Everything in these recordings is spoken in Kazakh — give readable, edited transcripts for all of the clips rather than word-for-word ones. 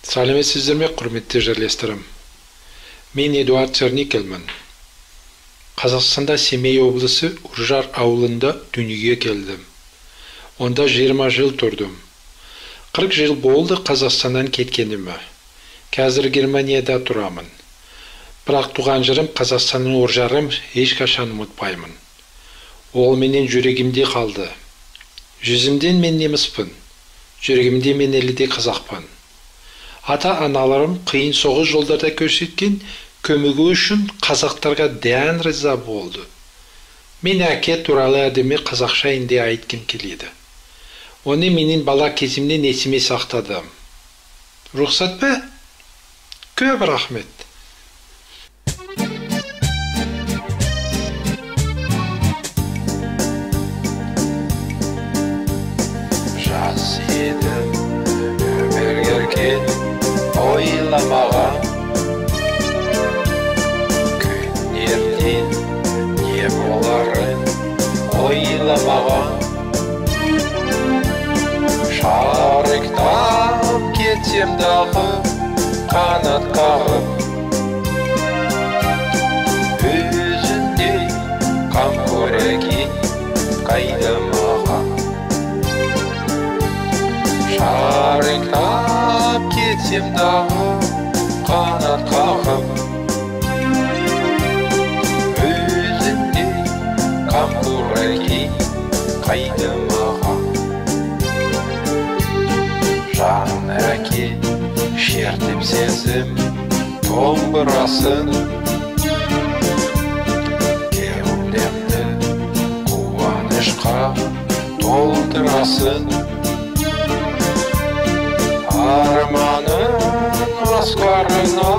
Сәлеметсіздер ме, құрметті жерлестерім? Мен Эдуард Черникелмін. Қазақстанда Семей облысы Үржар ауылында дүниеге келдім. Онда 20 жыл тұрдым. 40 жыл болды Қазақстаннан кеткеніме. Қазір Германияда тұрамын. Бірақ туған жерім Қазақстанның Үржарым ешқашан ұмытпаймын. Ол менен жүрегімде қалды. Жүзімден мен неміспін, жүрегімде мен әлі қазақпын. Ата-аналарым қиын соғыс жолдарда көрсеткен көмегі үшін қазақтарға дән риза болды. Мен әке туралы әдеме қазақша инде айтқым келеді. Оны менің бала кезімнен есіме сақтадым. Рұқсат па? Көп рахмет. Жас едім, өмір еркен ойламаған, күн ертең не боларын ойламаған, шарықтап кетсем дағы қанат қағып, өзіңдей қамқор әке қайда маған. Шарықтап кетсем дағы қанат қағып, өзіңдей қамқор әке қайда маған. Жан әке шертіп сезім домбырасын, кеудемді қуанышқа толтырасын. Арманын асқарына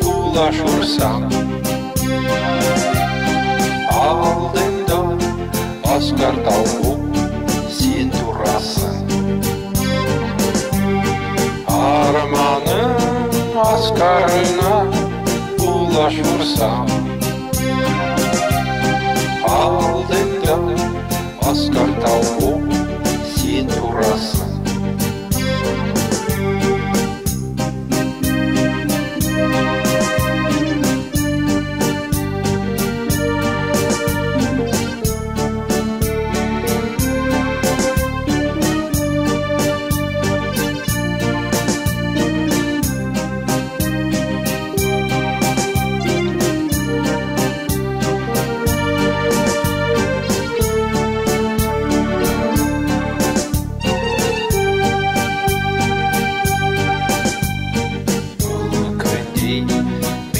құлаш ұрсам, алдыңда асқар тау сен тұрасың. Арманын асқарына құлаш ұрсам, алдыңда асқар тау сен тұрасың.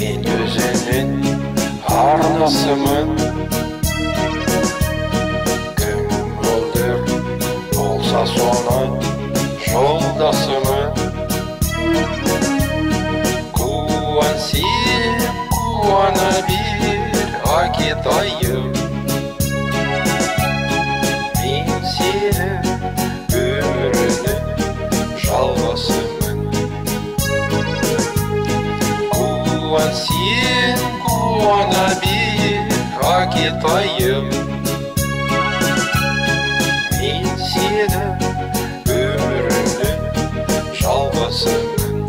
Мен өзінің арнасымын, кім болдыр болса соның жолдасымын. Қуан сен, қуана бер Акетайым, мен сені өмірінің жалғасымын. Қуан сен, қуана бер Акетайым, мен сені өмірімнің жалғасымын.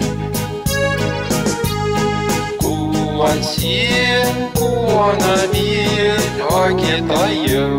Қуан сен, қуана бер Акетайым,